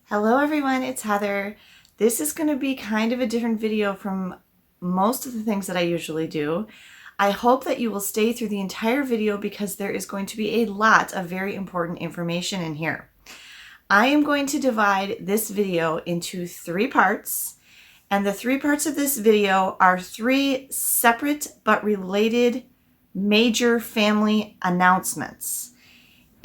Hello everyone, it's Heather. This is going to be kind of a different video from most of the things that I usually do. I hope that you will stay through the entire video because there is going to be a lot of very important information in here. I am going to divide this video into 3 parts, and the 3 parts of this video are 3 separate but related major family announcements.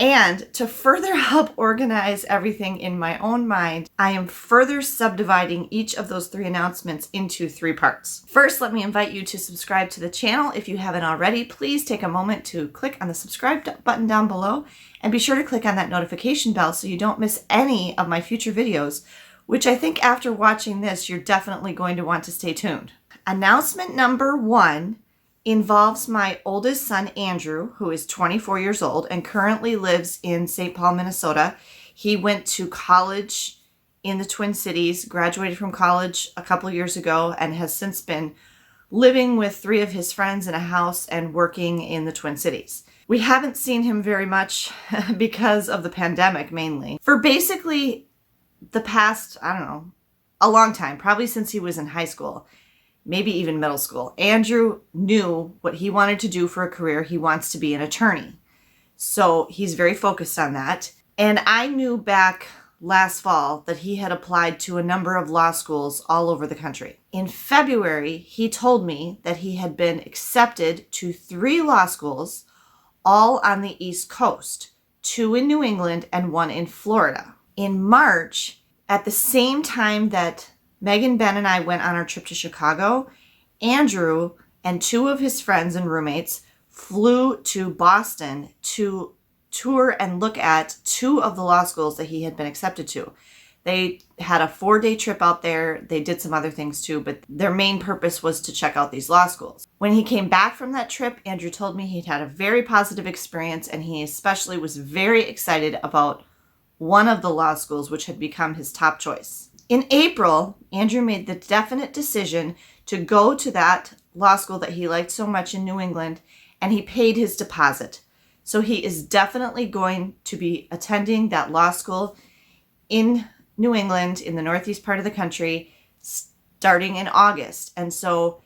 And to further help organize everything in my own mind, I am further subdividing each of those 3 announcements into 3 parts. First, let me invite you to subscribe to the channel. If you haven't already, please take a moment to click on the subscribe button down below and be sure to click on that notification bell so you don't miss any of my future videos, which I think after watching this, you're definitely going to want to stay tuned. Announcement number 1 involves my oldest son, Andrew, who is 24 years old and currently lives in St. Paul, Minnesota. He went to college in the Twin Cities, graduated from college a couple years ago, and has since been living with 3 of his friends in a house and working in the Twin Cities. We haven't seen him very much because of the pandemic mainly. For basically the past, a long time, probably since he was in high school. Maybe even middle school. Andrew knew what he wanted to do for a career. He wants to be an attorney. So he's very focused on that. And I knew back last fall that he had applied to a number of law schools all over the country. In February, he told me that he had been accepted to 3 law schools, all on the East Coast, 2 in New England and 1 in Florida. In March, at the same time that Megan, Ben, and I went on our trip to Chicago, Andrew and 2 of his friends and roommates flew to Boston to tour and look at 2 of the law schools that he had been accepted to. They had a 4-day trip out there. They did some other things too, but their main purpose was to check out these law schools. When he came back from that trip, Andrew told me he'd had a very positive experience, and he especially was very excited about one of the law schools, which had become his top choice. In April, Andrew made the definite decision to go to that law school that he liked so much in New England, and he paid his deposit. So he is definitely going to be attending that law school in New England, in the northeast part of the country, starting in August. And so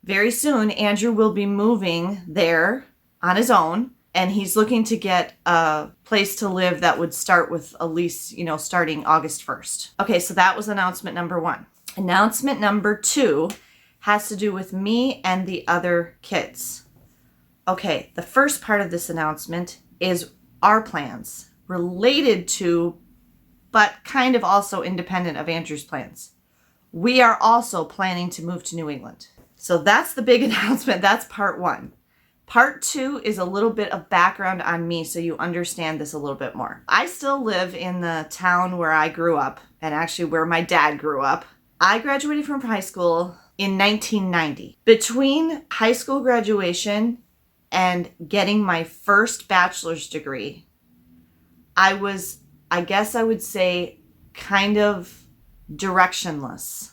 very soon, Andrew will be moving there on his own. And he's looking to get a place to live that would start with a lease, starting August 1st. Okay, so that was announcement number 1. Announcement number 2 has to do with me and the other kids. Okay, the first part of this announcement is our plans related to, but kind of also independent of Andrew's plans. We are also planning to move to New England. So that's the big announcement. That's part 1. Part 2 is a little bit of background on me so you understand this a little bit more. I still live in the town where I grew up, and actually where my dad grew up. I graduated from high school in 1990. Between high school graduation and getting my first bachelor's degree, I was, I guess I would say, kind of directionless.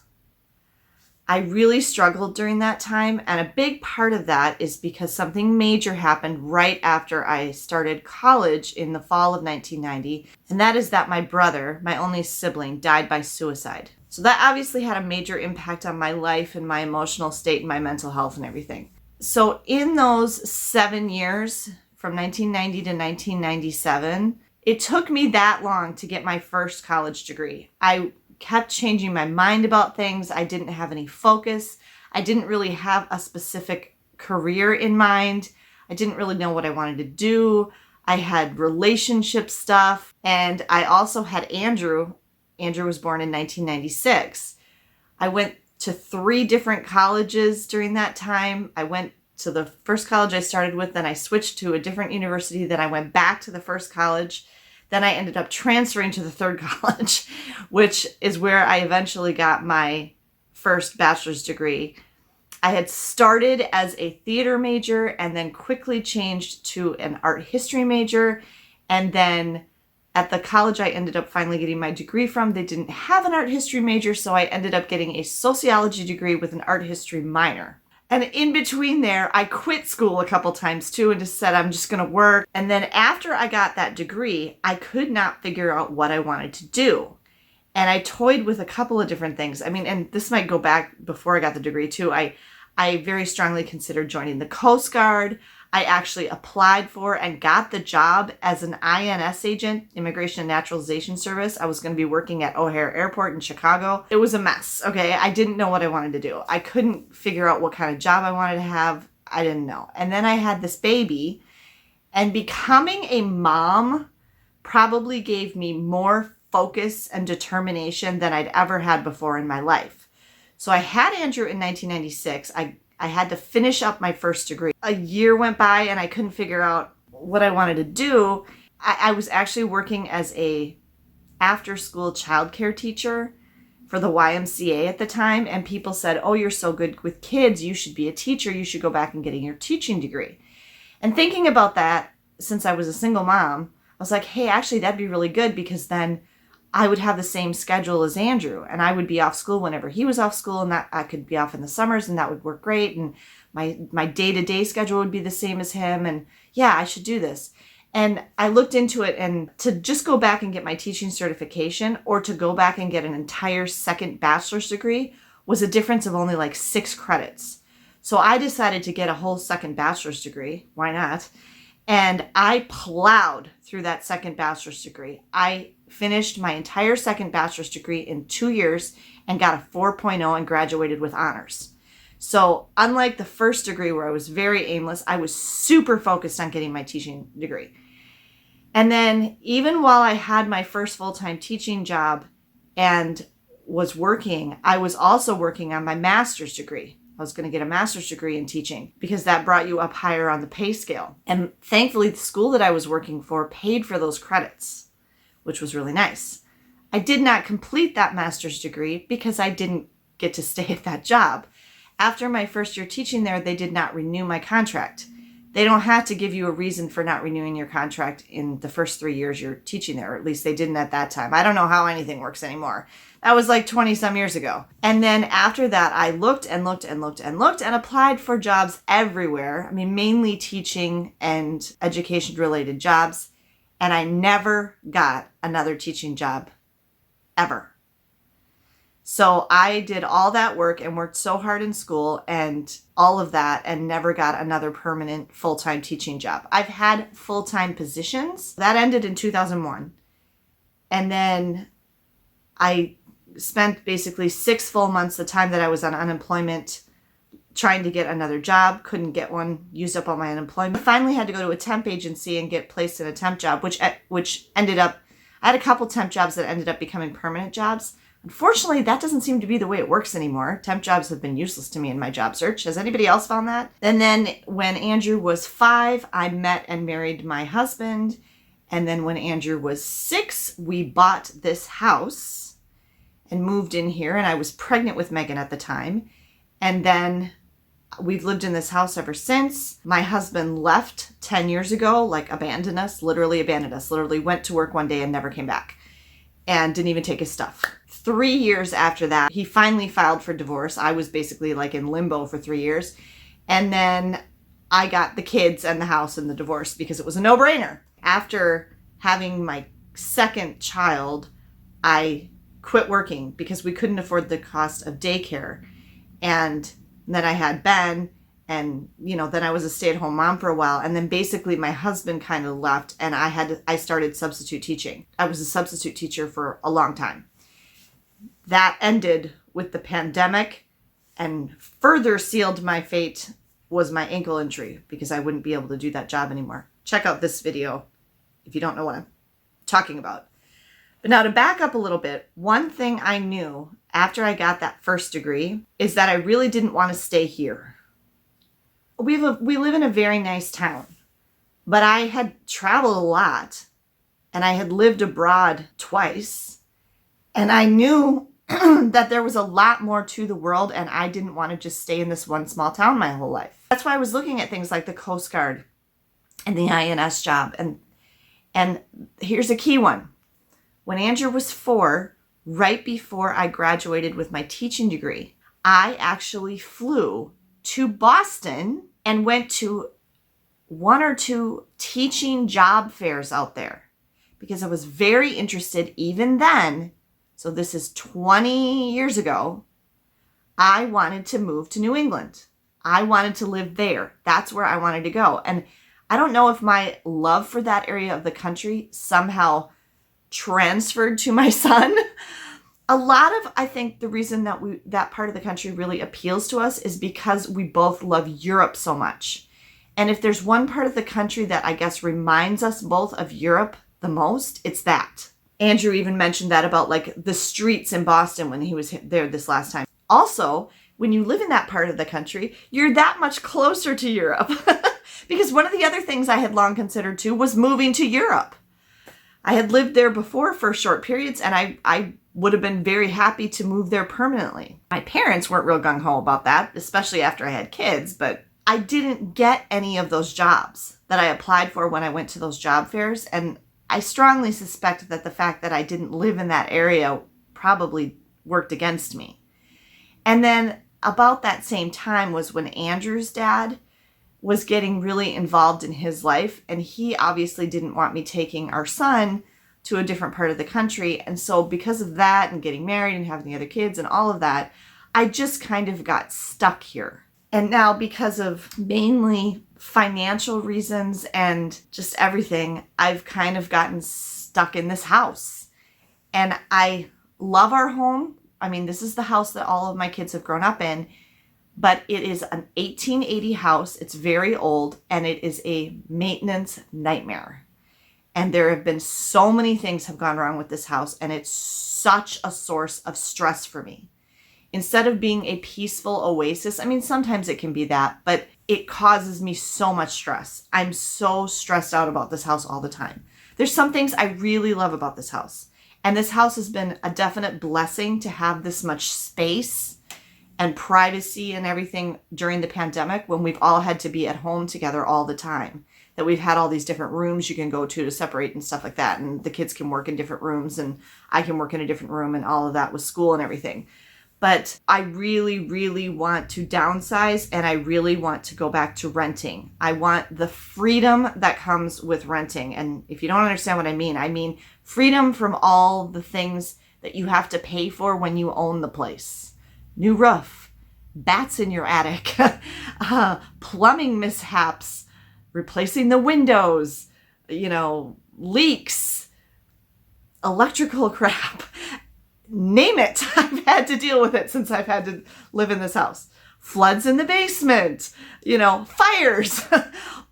I really struggled during that time, and a big part of that is because something major happened right after I started college in the fall of 1990, and that is that my brother, my only sibling, died by suicide. So that obviously had a major impact on my life and my emotional state and my mental health and everything. So in those 7 years, from 1990 to 1997, it took me that long to get my first college degree. I kept changing my mind about things. I didn't have any focus. I didn't really have a specific career in mind. I didn't really know what I wanted to do. I had relationship stuff. And I also had Andrew. Andrew was born in 1996. I went to 3 different colleges during that time. I went to the first college I started with, then I switched to a different university, then I went back to the first college. Then I ended up transferring to the 3rd college, which is where I eventually got my first bachelor's degree. I had started as a theater major and then quickly changed to an art history major. And then at the college I ended up finally getting my degree from, they didn't have an art history major, so I ended up getting a sociology degree with an art history minor. And in between there, I quit school a couple times too and just said, I'm just going to work. And then after I got that degree, I could not figure out what I wanted to do. And I toyed with a couple of different things. I mean, and this might go back before I got the degree too. I very strongly considered joining the Coast Guard. I actually applied for and got the job as an INS agent, Immigration and Naturalization Service. I was going to be working at O'Hare Airport in Chicago. It was a mess, okay? I didn't know what I wanted to do. I couldn't figure out what kind of job I wanted to have. I didn't know. And then I had this baby, and becoming a mom probably gave me more focus and determination than I'd ever had before in my life. So I had Andrew in 1996. I had to finish up my first degree. A year went by and I couldn't figure out what I wanted to do. I was actually working as a after-school childcare teacher for the YMCA at the time, and people said, "Oh, you're so good with kids, you should be a teacher, you should go back and getting your teaching degree." And thinking about that, since I was a single mom, I was like, hey, actually that'd be really good, because then I would have the same schedule as Andrew, and I would be off school whenever he was off school, and that I could be off in the summers, and that would work great. And my day-to-day schedule would be the same as him. And yeah, I should do this. And I looked into it, and to just go back and get my teaching certification, or to go back and get an entire second bachelor's degree, was a difference of only like 6 credits. So I decided to get a whole second bachelor's degree. Why not? And I plowed through that second bachelor's degree. I finished my entire second bachelor's degree in 2 years and got a 4.0 and graduated with honors. So unlike the first degree where I was very aimless, I was super focused on getting my teaching degree. And then even while I had my first full-time teaching job and was working, I was also working on my master's degree. I was going to get a master's degree in teaching, because that brought you up higher on the pay scale. And thankfully, the school that I was working for paid for those credits, which was really nice. I did not complete that master's degree because I didn't get to stay at that job. After my first year teaching there, they did not renew my contract. They don't have to give you a reason for not renewing your contract in the first 3 years you're teaching there, or at least they didn't at that time. I don't know how anything works anymore. That was like 20 some years ago. And then after that, I looked and looked and looked and looked and applied for jobs everywhere. I mean, mainly teaching and education related jobs. And I never got another teaching job ever. So I did all that work and worked so hard in school and all of that, and never got another permanent full-time teaching job. I've had full-time positions. That ended in 2001. And then I spent basically 6 full months, the time that I was on unemployment, trying to get another job. Couldn't get one, used up all my unemployment. I finally had to go to a temp agency and get placed in a temp job, which ended up, I had a couple temp jobs that ended up becoming permanent jobs. Unfortunately, that doesn't seem to be the way it works anymore. Temp jobs have been useless to me in my job search. Has anybody else found that? And then when Andrew was 5, I met and married my husband. And then when Andrew was 6, we bought this house and moved in here. And I was pregnant with Megan at the time. And then we've lived in this house ever since. My husband left 10 years ago, like abandoned us, literally went to work one day and never came back, and didn't even take his stuff. 3 years after that, he finally filed for divorce. I was basically like in limbo for 3 years. And then I got the kids and the house and the divorce because it was a no-brainer. After having my second child, I quit working because we couldn't afford the cost of daycare. And then I had Ben, and then I was a stay-at-home mom for a while. And then basically my husband kind of left, and I started substitute teaching. I was a substitute teacher for a long time. That ended with the pandemic, and further sealed my fate was my ankle injury, because I wouldn't be able to do that job anymore. Check out this video if you don't know what I'm talking about. But now to back up a little bit, one thing I knew after I got that first degree is that I really didn't want to stay here. We live in a very nice town, but I had traveled a lot, and I had lived abroad twice, and I knew that there was a lot more to the world, and I didn't want to just stay in this one small town my whole life. That's why I was looking at things like the Coast Guard and the INS job. And here's a key one. When Andrew was 4, right before I graduated with my teaching degree, I actually flew to Boston and went to 1 or 2 teaching job fairs out there, because I was very interested even then. so this is 20 years ago, I wanted to move to New England. I wanted to live there. That's where I wanted to go. And I don't know if my love for that area of the country somehow transferred to my son. A lot of, I think, the reason that that part of the country really appeals to us is because we both love Europe so much. And if there's one part of the country that I guess reminds us both of Europe the most, it's that. Andrew even mentioned that about like the streets in Boston when he was there this last time. Also, when you live in that part of the country, you're that much closer to Europe. Because one of the other things I had long considered too was moving to Europe. I had lived there before for short periods, and I would have been very happy to move there permanently. My parents weren't real gung-ho about that, especially after I had kids, but I didn't get any of those jobs that I applied for when I went to those job fairs, and I strongly suspect that the fact that I didn't live in that area probably worked against me. And then about that same time was when Andrew's dad was getting really involved in his life, and he obviously didn't want me taking our son to a different part of the country. And so because of that and getting married and having the other kids and all of that, I just kind of got stuck here. And now because of mainly financial reasons and just everything, I've kind of gotten stuck in this house. And I love our home. I mean, this is the house that all of my kids have grown up in, but it is an 1880 house. It's very old, and it is a maintenance nightmare. And there have been so many things have gone wrong with this house, and it's such a source of stress for me. Instead of being a peaceful oasis, I mean, sometimes it can be that, but it causes me so much stress. I'm so stressed out about this house all the time. There's some things I really love about this house. And this house has been a definite blessing to have this much space and privacy and everything during the pandemic when we've all had to be at home together all the time. That we've had all these different rooms you can go to separate and stuff like that. And the kids can work in different rooms and I can work in a different room and all of that with school and everything. But I really, really want to downsize, and I really want to go back to renting. I want the freedom that comes with renting. And if you don't understand what I mean freedom from all the things that you have to pay for when you own the place. New roof, bats in your attic, plumbing mishaps, replacing the windows, leaks, electrical crap. Name it. I've had to deal with it since I've had to live in this house. Floods in the basement, fires,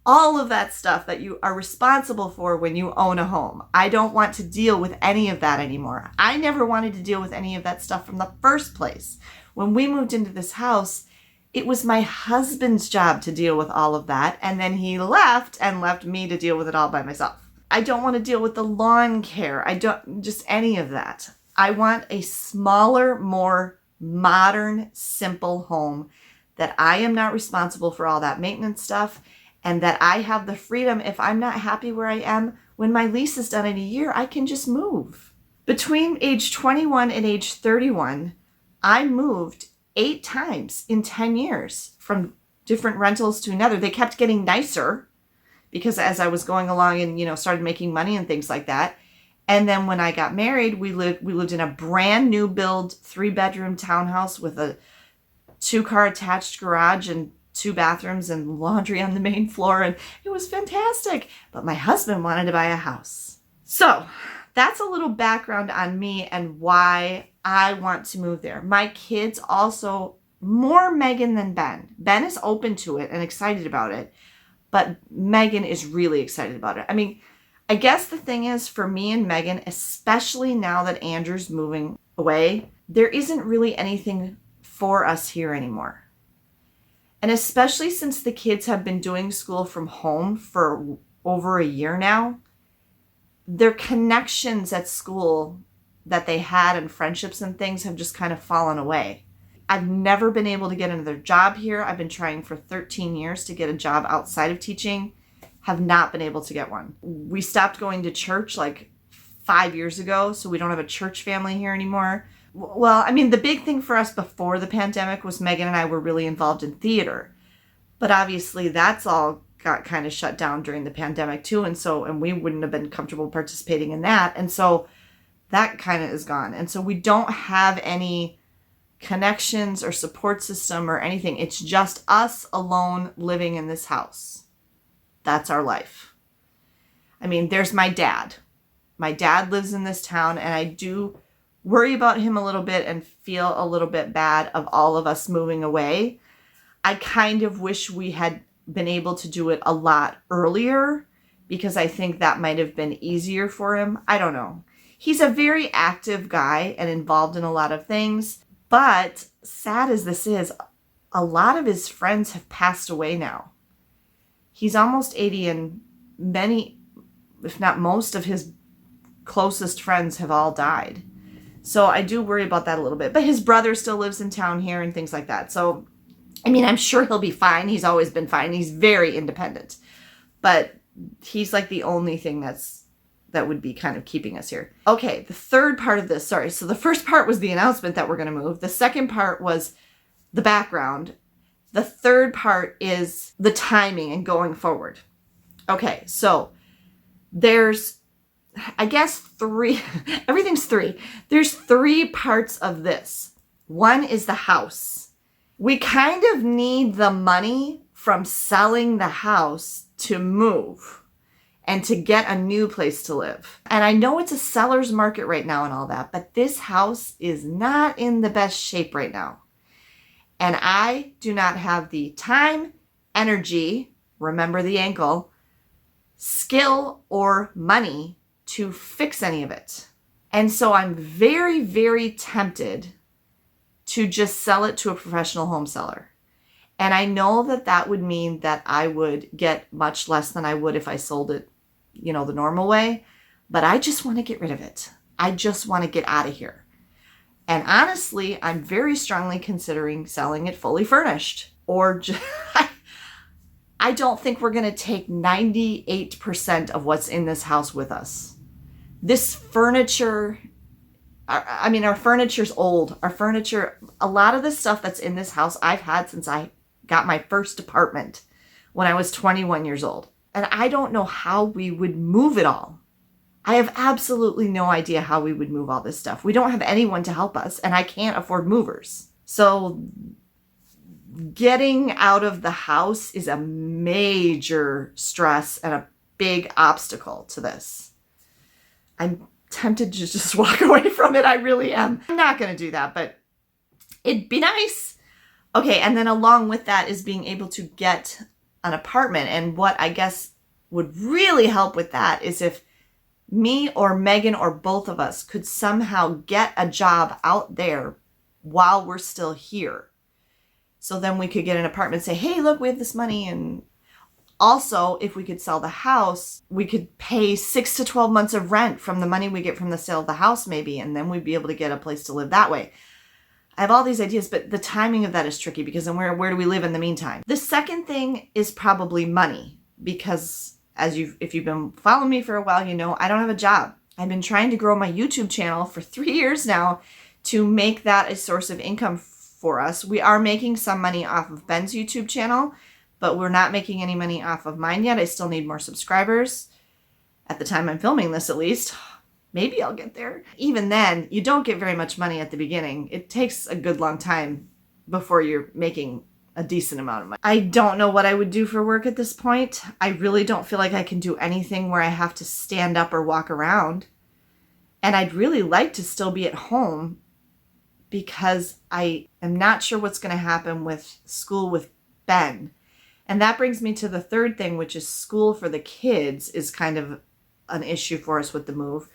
all of that stuff that you are responsible for when you own a home. I don't want to deal with any of that anymore. I never wanted to deal with any of that stuff from the first place. When we moved into this house, it was my husband's job to deal with all of that. And then he left and left me to deal with it all by myself. I don't want to deal with the lawn care. I don't, just any of that. I want a smaller, more modern, simple home that I am not responsible for all that maintenance stuff, and that I have the freedom, if I'm not happy where I am, when my lease is done in a year, I can just move. Between age 21 and age 31, I moved 8 times in 10 years from different rentals to another. They kept getting nicer because as I was going along and, started making money and things like that. And then when I got married, we lived in a brand new build 3-bedroom townhouse with a 2-car attached garage and 2 bathrooms and laundry on the main floor. And it was fantastic. But my husband wanted to buy a house. So that's a little background on me and why I want to move there. My kids also, more Megan than Ben. Ben is open to it and excited about it. But Megan is really excited about it. I guess the thing is for me and Megan, especially now that Andrew's moving away, there isn't really anything for us here anymore. And especially since the kids have been doing school from home for over a year now, their connections at school that they had and friendships and things have just kind of fallen away. I've never been able to get another job here. I've been trying for 13 years to get a job outside of teaching. Have not been able to get one. We stopped going to church like 5 years ago, so we don't have a church family here anymore. Well, the big thing for us before the pandemic was Megan and I were really involved in theater. But obviously that's all got kind of shut down during the pandemic too, and we wouldn't have been comfortable participating in that. And so that kind of is gone. And so we don't have any connections or support system or anything. It's just us alone living in this house. That's our life. I mean, there's my dad. My dad lives in this town, and I do worry about him a little bit and feel a little bit bad of all of us moving away. I kind of wish we had been able to do it a lot earlier, because I think that might have been easier for him. I don't know. He's a very active guy and involved in a lot of things. But sad as this is, a lot of his friends have passed away now. He's almost 80, and many, if not most, of his closest friends have all died. So I do worry about that a little bit. But his brother still lives in town here and things like that. So, I mean, I'm sure he'll be fine. He's always been fine. He's very independent. But he's like the only thing that would be kind of keeping us here. Okay, the third part of this, sorry. So the first part was the announcement that we're going to move. The second part was the background. The third part is the timing and going forward. Okay, so there's, I guess, three, everything's three. There's three parts of this. One is the house. We kind of need the money from selling the house to move and to get a new place to live. And I know it's a seller's market right now and all that, but this house is not in the best shape right now. And I do not have the time, energy, remember the ankle, skill, or money to fix any of it. And so I'm very, very tempted to just sell it to a professional home seller. And I know that that would mean that I would get much less than I would if I sold it, the normal way. But I just want to get rid of it. I just want to get out of here. And honestly, I'm very strongly considering selling it fully furnished. Or just, I don't think we're going to take 98% of what's in this house with us. This furniture, our furniture's old. Our furniture, a lot of the stuff that's in this house I've had since I got my first apartment when I was 21 years old. And I don't know how we would move it all. I have absolutely no idea how we would move all this stuff. We don't have anyone to help us, and I can't afford movers. So getting out of the house is a major stress and a big obstacle to this. I'm tempted to just walk away from it. I really am. I'm not going to do that, but it'd be nice. Okay, and then along with that is being able to get an apartment. And what I guess would really help with that is if me or Megan or both of us could somehow get a job out there while we're still here. So then we could get an apartment and say, hey, look, we have this money. And also, if we could sell the house, we could pay 6 to 12 months of rent from the money we get from the sale of the house maybe. And then we'd be able to get a place to live that way. I have all these ideas, but the timing of that is tricky because then where do we live in the meantime? The second thing is probably money, because if you've been following me for a while, I don't have a job. I've been trying to grow my YouTube channel for 3 years now to make that a source of income for us. We are making some money off of Ben's YouTube channel, but we're not making any money off of mine yet. I still need more subscribers at the time I'm filming this, at least. Maybe I'll get there. Even then, you don't get very much money at the beginning. It takes a good long time before you're making a decent amount of money. I don't know what I would do for work at this point. I really don't feel like I can do anything where I have to stand up or walk around. And I'd really like to still be at home because I am not sure what's going to happen with school with Ben. And that brings me to the third thing, which is school for the kids is kind of an issue for us with the move.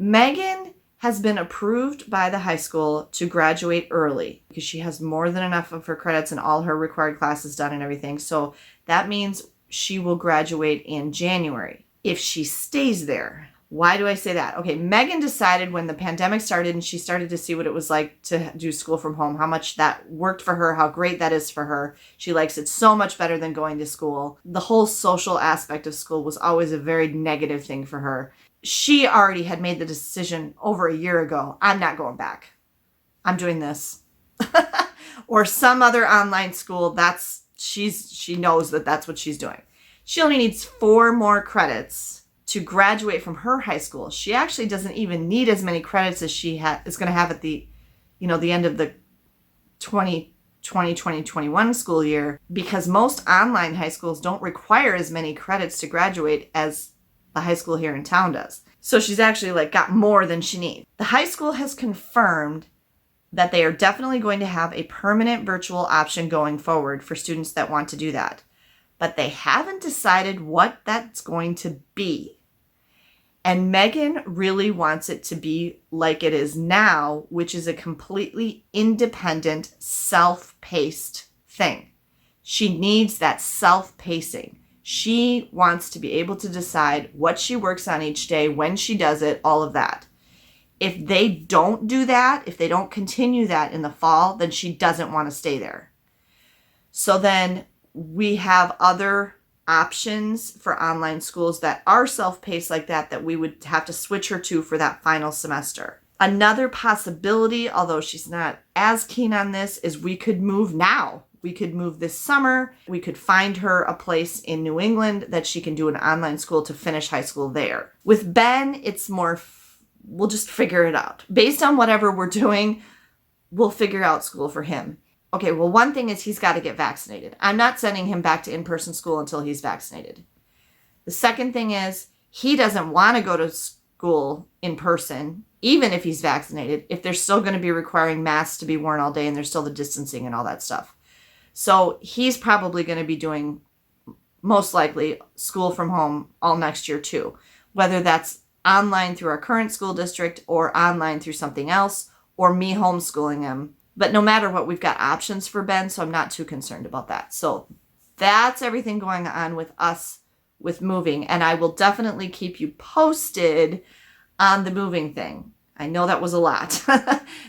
Megan has been approved by the high school to graduate early because she has more than enough of her credits and all her required classes done and everything. So that means she will graduate in January if she stays there. Why do I say that? Okay, Megan decided when the pandemic started and she started to see what it was like to do school from home, how much that worked for her, how great that is for her. She likes it so much better than going to school. The whole social aspect of school was always a very negative thing for her. She already had made the decision over a year ago. I'm not going back. I'm doing this. Or some other online school. She knows that that's what she's doing. She only needs 4 more credits to graduate from her high school. She actually doesn't even need as many credits as she is going to have at the end of the 2020-2021 school year, because most online high schools don't require as many credits to graduate as the high school here in town does. So she's actually got more than she needs. The high school has confirmed that they are definitely going to have a permanent virtual option going forward for students that want to do that. But they haven't decided what that's going to be. And Megan really wants it to be like it is now, which is a completely independent, self-paced thing. She needs that self-pacing. She wants to be able to decide what she works on each day, when she does it, all of that. If they don't do that, if they don't continue that in the fall, then she doesn't want to stay there. So then we have other options for online schools that are self-paced like that we would have to switch her to for that final semester. Another possibility, although she's not as keen on this, is we could move now. We could move this summer. We could find her a place in New England that she can do an online school to finish high school there. With Ben, it's more, we'll just figure it out. Based on whatever we're doing, we'll figure out school for him. Okay, well, one thing is he's got to get vaccinated. I'm not sending him back to in-person school until he's vaccinated. The second thing is he doesn't want to go to school in person, even if he's vaccinated, if they're still going to be requiring masks to be worn all day and there's still the distancing and all that stuff. So he's probably going to be doing, most likely, school from home all next year too, whether that's online through our current school district or online through something else or me homeschooling him. But no matter what, we've got options for Ben, so I'm not too concerned about that. So that's everything going on with us with moving, and I will definitely keep you posted on the moving thing. I know that was a lot.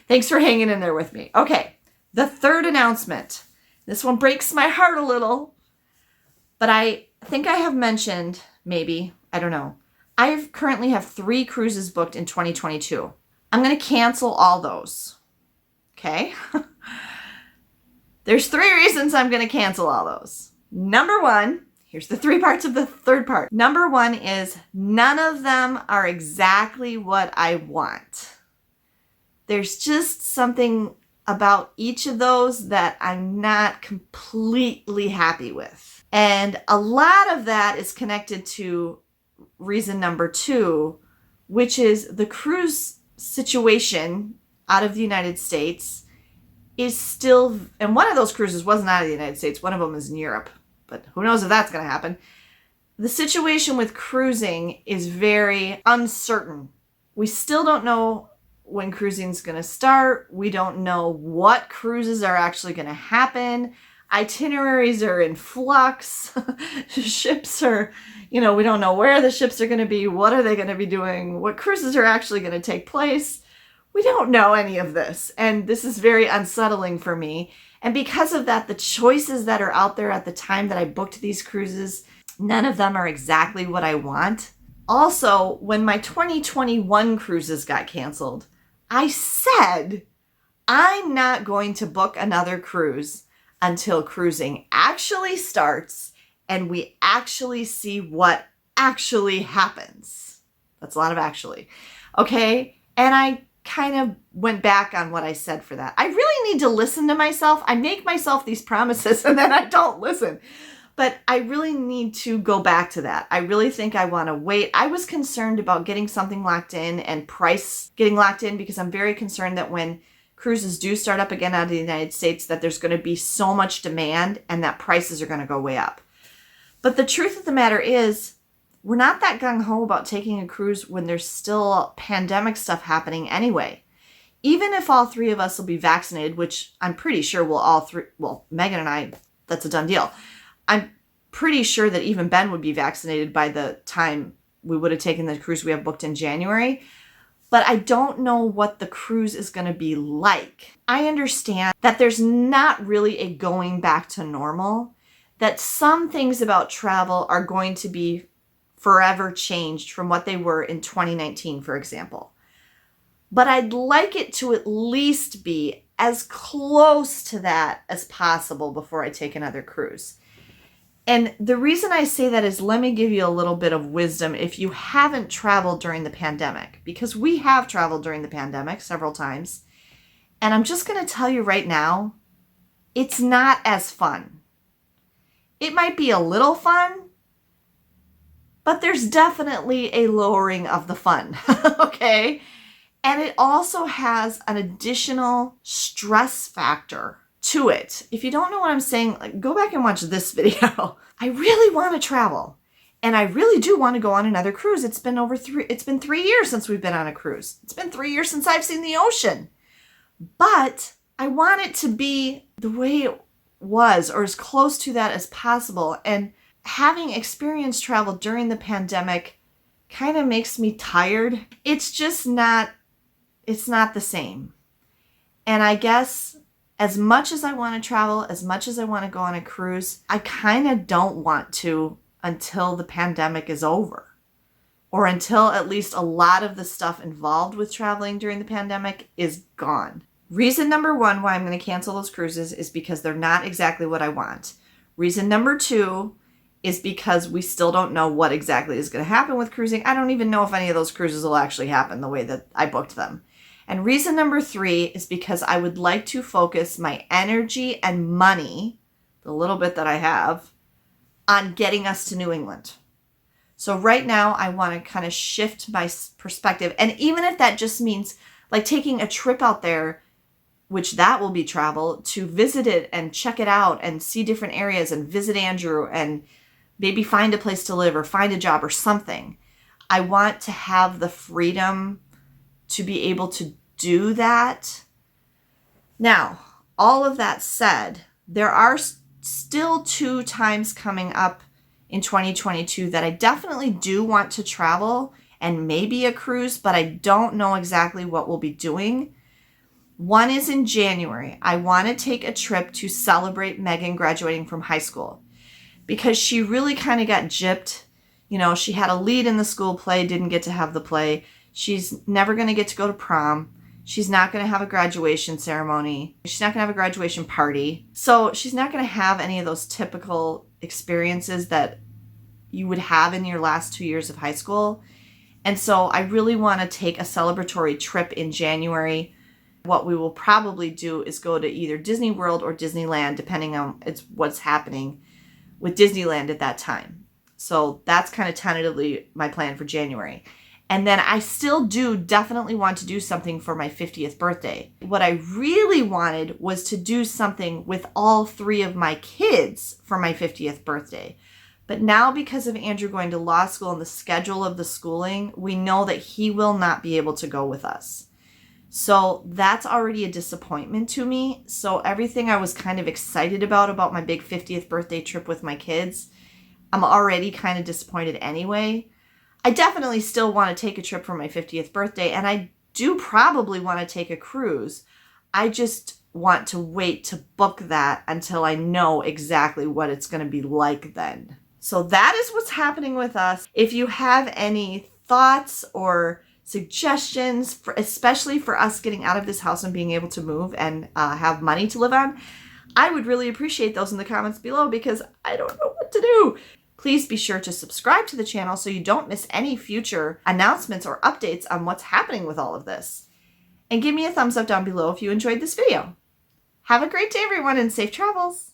Thanks for hanging in there with me. Okay, the third announcement. This one breaks my heart a little, but I think I have mentioned, maybe, I don't know. I currently have 3 cruises booked in 2022. I'm going to cancel all those. Okay? There's 3 reasons I'm going to cancel all those. Number 1, here's the 3 parts of the third part. Number 1 is none of them are exactly what I want. There's just something about each of those that I'm not completely happy with. And a lot of that is connected to reason number 2, which is the cruise situation out of the United States is still, and one of those cruises wasn't out of the United States, one of them is in Europe, but who knows if that's going to happen. The situation with cruising is very uncertain. We still don't know when cruising is going to start. We don't know what cruises are actually going to happen. Itineraries are in flux. Ships are, we don't know where the ships are going to be. What are they going to be doing? What cruises are actually going to take place? We don't know any of this. And this is very unsettling for me. And because of that, the choices that are out there at the time that I booked these cruises, none of them are exactly what I want. Also, when my 2021 cruises got canceled, I said, I'm not going to book another cruise until cruising actually starts and we actually see what actually happens. That's a lot of actually. Okay? And I kind of went back on what I said for that. I really need to listen to myself. I make myself these promises and then I don't listen. But I really need to go back to that. I really think I want to wait. I was concerned about getting something locked in and price getting locked in because I'm very concerned that when cruises do start up again out of the United States, that there's going to be so much demand and that prices are going to go way up. But the truth of the matter is, we're not that gung-ho about taking a cruise when there's still pandemic stuff happening anyway. Even if all 3 of us will be vaccinated, which I'm pretty sure we'll all 3, well, Megan and I, that's a done deal. I'm pretty sure that even Ben would be vaccinated by the time we would have taken the cruise we have booked in January. But I don't know what the cruise is going to be like. I understand that there's not really a going back to normal, that some things about travel are going to be forever changed from what they were in 2019, for example. But I'd like it to at least be as close to that as possible before I take another cruise. And the reason I say that is, let me give you a little bit of wisdom if you haven't traveled during the pandemic, because we have traveled during the pandemic several times. And I'm just going to tell you right now, it's not as fun. It might be a little fun, but there's definitely a lowering of the fun, okay? And it also has an additional stress factor to it. If you don't know what I'm saying, like, go back and watch this video. I really want to travel, and I really do want to go on another cruise. It's been 3 years since we've been on a cruise. It's been 3 years since I've seen the ocean. But I want it to be the way it was, or as close to that as possible. And having experienced travel during the pandemic kind of makes me tired. It's just not, it's not the same. And I guess as much as I want to travel, as much as I want to go on a cruise, I kind of don't want to until the pandemic is over, or until at least a lot of the stuff involved with traveling during the pandemic is gone. Reason number one why I'm going to cancel those cruises is because they're not exactly what I want. Reason number two is because we still don't know what exactly is going to happen with cruising. I don't even know if any of those cruises will actually happen the way that I booked them. And reason number three is because I would like to focus my energy and money, the little bit that I have, on getting us to New England. So right now I want to kind of shift my perspective. And even if that just means like taking a trip out there, which that will be travel, to visit it and check it out and see different areas and visit Andrew and maybe find a place to live or find a job or something. I want to have the freedom to be able to do that. Now, all of that said, there are still 2 times coming up in 2022 that I definitely do want to travel, and maybe a cruise, but I don't know exactly what we'll be doing. One is in January. I want to take a trip to celebrate Megan graduating from high school, because she really kind of got gypped. You know, she had a lead in the school play, didn't get to have the play. She's never going to get to go to prom. She's not going to have a graduation ceremony. She's not going to have a graduation party. So she's not going to have any of those typical experiences that you would have in your last 2 years of high school. And so I really want to take a celebratory trip in January. What we will probably do is go to either Disney World or Disneyland, depending on what's happening with Disneyland at that time. So that's kind of tentatively my plan for January. And then I still do definitely want to do something for my 50th birthday. What I really wanted was to do something with all 3 of my kids for my 50th birthday. But now, because of Andrew going to law school and the schedule of the schooling, we know that he will not be able to go with us. So that's already a disappointment to me. So everything I was kind of excited about my big 50th birthday trip with my kids, I'm already kind of disappointed anyway. I definitely still want to take a trip for my 50th birthday, and I do probably want to take a cruise. I just want to wait to book that until I know exactly what it's going to be like then. So that is what's happening with us. If you have any thoughts or suggestions, especially for us getting out of this house and being able to move and have money to live on, I would really appreciate those in the comments below, because I don't know what to do. Please be sure to subscribe to the channel so you don't miss any future announcements or updates on what's happening with all of this. And give me a thumbs up down below if you enjoyed this video. Have a great day, everyone, and safe travels.